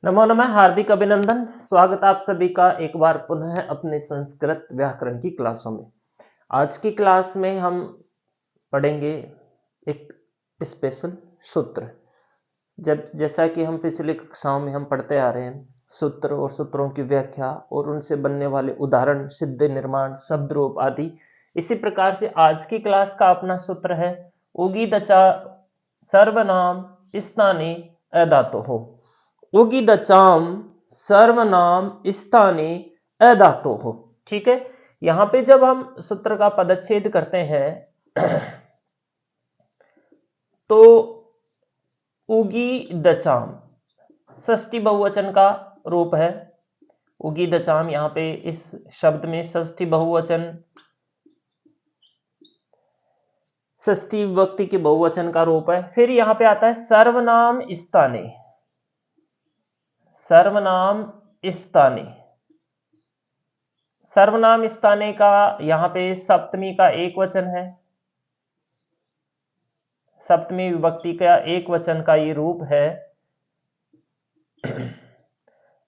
नमो नमः, हार्दिक अभिनंदन। स्वागत आप सभी का एक बार पुनः अपने संस्कृत व्याकरण की क्लासों में। आज की क्लास में हम पढ़ेंगे एक स्पेशल सूत्र। जैसा कि हम पिछली कक्षाओं में हम पढ़ते आ रहे हैं, सूत्र और सूत्रों की व्याख्या और उनसे बनने वाले उदाहरण, सिद्ध, निर्माण, शब्द रूप आदि। इसी प्रकार से आज की क्लास का अपना सूत्र है उगीदचा सर्वनाम स्थाने अधातोः। उगीदचाम सर्वनाम स्थाने अधातोः। ठीक है, यहां पे जब हम सूत्र का पदच्छेद करते हैं तो उगीदचाम षष्ठी बहुवचन का रूप है। उगीदचाम यहाँ पे इस शब्द में षष्ठी बहुवचन, षष्ठी विभक्ति के बहुवचन का रूप है। फिर यहाँ पे आता है सर्वनाम स्थाने। सर्वनाम स्थाने, सर्वनाम स्थाने का यहाँ पे सप्तमी का एक वचन है। सप्तमी विभक्ति का एक वचन का ये रूप है।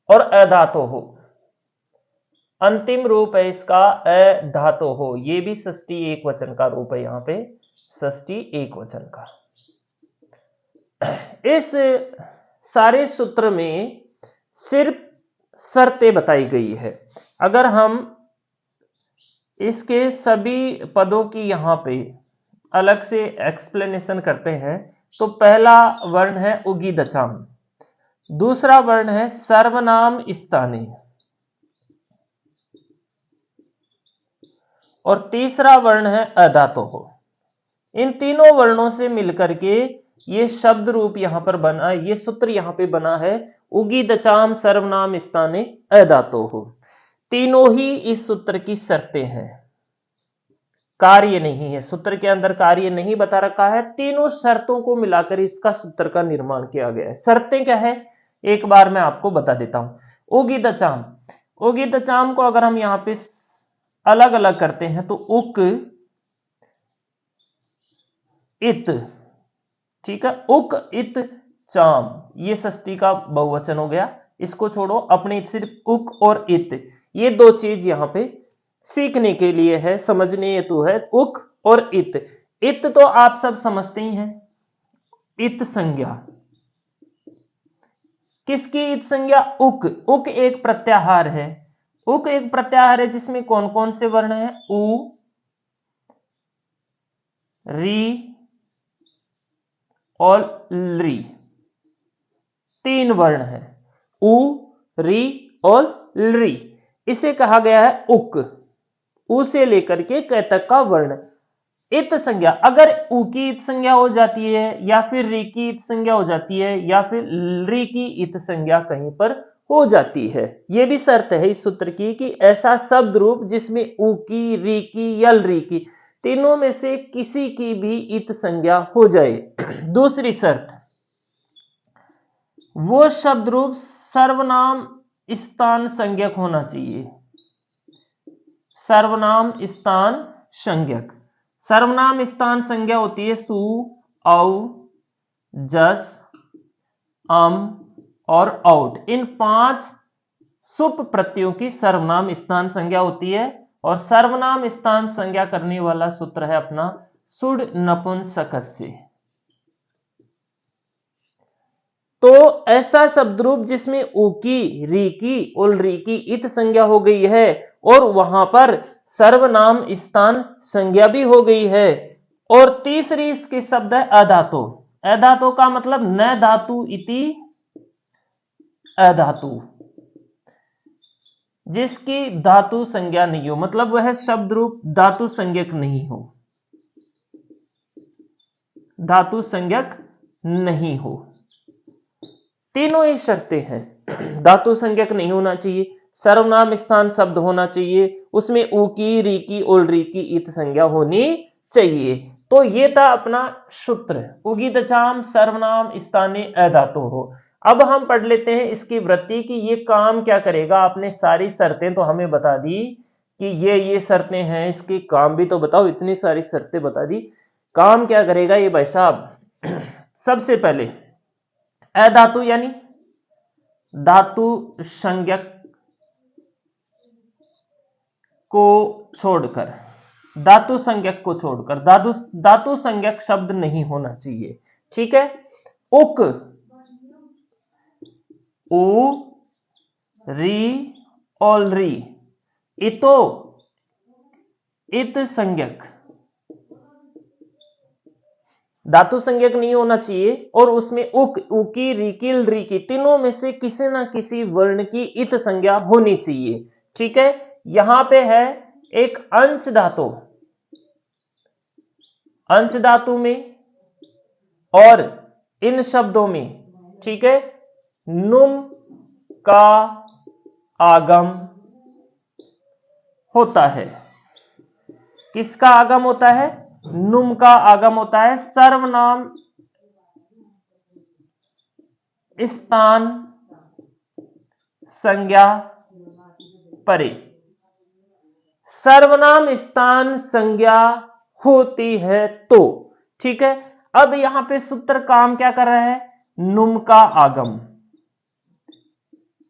और अधातोः, अंतिम रूप है इसका अधातोः। ये भी षष्ठी एक वचन का रूप है, यहाँ पे षष्ठी एक वचन का। इस सारे सूत्र में सिर्फ शर्तें बताई गई है। अगर हम इसके सभी पदों की यहाँ पे अलग से एक्सप्लेनेशन करते हैं तो पहला वर्ण है उगीदचाम, दूसरा वर्ण है सर्वनाम स्थाने और तीसरा वर्ण है अधातोः। इन तीनों वर्णों से मिलकर के ये शब्द रूप यहां पर बना, ये सूत्र यहां पे बना है उगीदचाम सर्वनाम स्थाने अधातोः। तीनों ही इस सूत्र की शर्तें हैं, कार्य नहीं है। सूत्र के अंदर कार्य नहीं बता रखा है, तीनों शर्तों को मिलाकर इसका सूत्र का निर्माण किया गया है। शर्तें क्या है एक बार मैं आपको बता देता हूं। उगीदचाम, उगीदचाम को अगर हम यहां पे अलग अलग करते हैं तो उक इत, ठीक है, उक इत चाम, ये षष्ठी का बहुवचन हो गया। इसको छोड़ो, अपने सिर्फ उक और इत, ये दो चीज यहां पे सीखने के लिए है, समझने हेतु है। उक और इत, इत तो आप सब समझते ही हैं, इत संज्ञा किसकी? इत संज्ञा उक। उक एक प्रत्याहार है। उक एक प्रत्याहार है जिसमें कौन कौन से वर्ण है? उ, री और री, तीन वर्ण है, उ, री और री। इसे कहा गया है उक। उ से लेकर के क तक का वर्ण। इत संज्ञा, अगर उ की इत संज्ञा हो जाती है या फिर री की इत संज्ञा हो जाती है या फिर री की इत संज्ञा कहीं पर हो जाती है, यह भी शर्त है इस सूत्र की कि ऐसा शब्द रूप जिसमें उ की, री की या री की, तीनों में से किसी की भी इत संज्ञा हो जाए। दूसरी शर्त, वो शब्द रूप सर्वनाम स्थान संज्ञक होना चाहिए। सर्वनाम स्थान संज्ञक, सर्वनाम स्थान संज्ञा होती है सु, औ, जस, अम और औट। इन पांच सुप प्रत्ययों की सर्वनाम स्थान संज्ञा होती है। और सर्वनाम स्थान संज्ञा करने वाला सूत्र है अपना सुड नपुंसकस्य। तो ऐसा शब्द रूप जिसमें उ की, री की और री की इत संज्ञा हो गई है और वहां पर सर्वनाम स्थान संज्ञा भी हो गई है। और तीसरी इसके शब्द है अधातु। अधातु का मतलब न धातु इति अधातु, जिसकी धातु संज्ञा नहीं हो, मतलब वह शब्द रूप धातु संज्ञक नहीं हो, धातु संज्ञक नहीं हो। तीनों ही शर्तें हैं। धातु संज्ञक नहीं होना चाहिए, सर्वनाम स्थान शब्द होना चाहिए, उसमें उ की, री की और री की इत संज्ञा होनी चाहिए। तो ये था अपना सूत्र उगीदचाम सर्वनाम स्थाने अधातोः। अब हम पढ़ लेते हैं इसकी वृत्ति की ये काम क्या करेगा। आपने सारी शर्तें तो हमें बता दी कि ये शर्तें हैं, इसके काम भी तो बताओ। इतनी सारी शर्तें बता दी, काम क्या करेगा ये भाई साहब? सबसे पहले अधातु यानी धातु संज्ञक को छोड़कर, धातु संज्ञक को छोड़कर, धातु संज्ञक शब्द नहीं होना चाहिए। ठीक है। उक, उ, री, ऑलरी, इतो, इत संज्ञक, धातु संज्ञक नहीं होना चाहिए। और उसमें उक, उकी, रीकी, रीकी, तीनों में से किसी ना किसी वर्ण की इत संज्ञा होनी चाहिए। ठीक है। यहां पे है एक अंश धातु, अंश धातु में और इन शब्दों में, ठीक है, नुम का आगम होता है। किसका आगम होता है? नुम का आगम होता है। सर्वनाम स्थान संज्ञा परे, सर्वनाम स्थान संज्ञा होती है तो। ठीक है। अब यहां पे सूत्र काम क्या कर रहा है? नुम का आगम,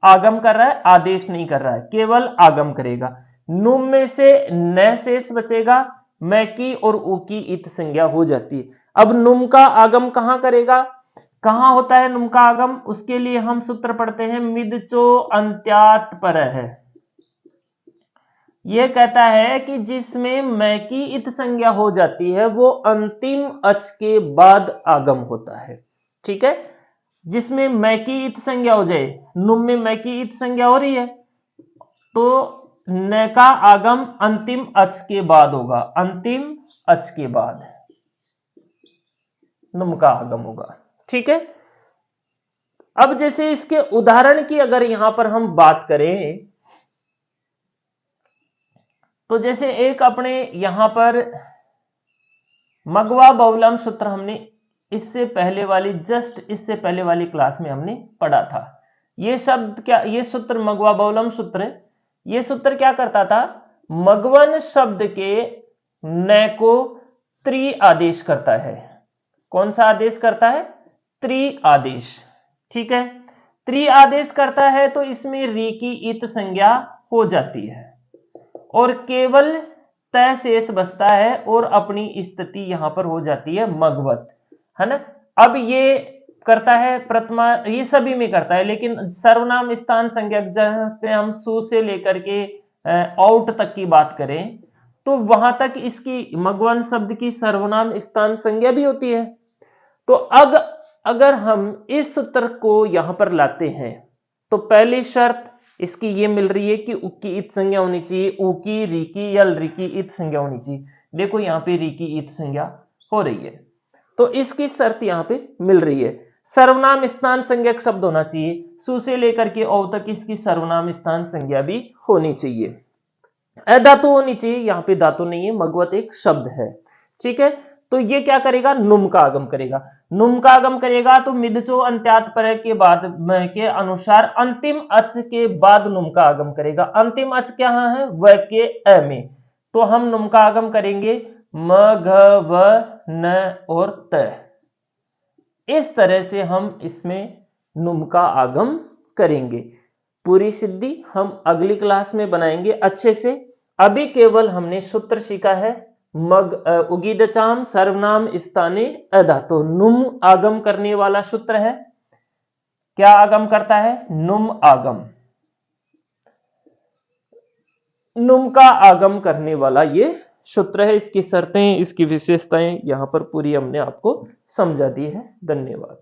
आगम कर रहा है, आदेश नहीं कर रहा है, केवल आगम करेगा। नुम में से न शेष बचेगा, मैं की और उ की इत संज्ञा हो जाती है। अब नुम का आगम कहां करेगा? कहां होता है नुम का आगम? उसके लिए हम सूत्र पढ़ते हैं, मिदचो अंत्यात पर है। यह कहता है कि जिसमें मैं की इत संज्ञा हो जाती है वो अंतिम अच के बाद आगम होता है। ठीक है। जिसमें मैं की इत संज्ञा हो जाए, नुम में मैं की इत संज्ञा हो रही है तो न का आगम अंतिम अच के बाद होगा, अंतिम अच के बाद नुम का आगम होगा। ठीक है। अब जैसे इसके उदाहरण की अगर यहां पर हम बात करें तो जैसे एक अपने यहां पर मगवा बहुलम सूत्र हमने इससे पहले वाली, जस्ट इससे पहले वाली क्लास में हमने पढ़ा था। यह शब्द क्या, यह सूत्र मगवा बहुलम सूत्र, यह सूत्र क्या करता था? मगवन शब्द के न को त्रि आदेश करता है। कौन सा आदेश करता है? त्रि आदेश। ठीक है। त्रि आदेश करता है तो इसमें री की इत संज्ञा हो जाती है और केवल तय शेष बचता है और अपनी स्थिति यहां पर हो जाती है मगवत, है ना। अब ये करता है प्रथमा, ये सभी में करता है, लेकिन सर्वनाम स्थान संज्ञक जहां पे हम सु से लेकर के आउट तक की बात करें तो वहां तक इसकी मगवन शब्द की सर्वनाम स्थान संज्ञा भी होती है। तो अगर हम इस सूत्र को यहां पर लाते हैं तो पहली शर्त इसकी ये मिल रही है कि उ की इत संज्ञा होनी चाहिए, उ की, री की या री की इत संज्ञा होनी चाहिए। देखो यहां पे री की इत संज्ञा हो रही है तो इसकी शर्त यहां पे मिल रही है। सर्वनाम स्थान संज्ञक शब्द होना चाहिए, सु से लेकर के औ तक इसकी सर्वनाम स्थान संज्ञा भी होनी चाहिए, अधातु होनी चाहिए। यहां पे धातु नहीं है, मगवत एक शब्द है। ठीक है। तो ये क्या करेगा? नुम का आगम करेगा। नुम का आगम करेगा तो मिदचो अंत्यात पर के बाद के अनुसार अंतिम अच के बाद नुम का आगम करेगा। अंतिम अच क्या है? व के अ में। तो हम नुम का आगम करेंगे म, घ, व, न और त। इस तरह से हम इसमें नुम का आगम करेंगे। पूरी सिद्धि हम अगली क्लास में बनाएंगे अच्छे से। अभी केवल हमने सूत्र सीखा है मग उगीदचाम सर्वनाम स्थाने अधातु, नुम आगम करने वाला सूत्र है। क्या आगम करता है? नुम आगम, नुम का आगम करने वाला ये सूत्र है। इसकी शर्तें, इसकी विशेषताएं यहां पर पूरी हमने आपको समझा दी है। धन्यवाद।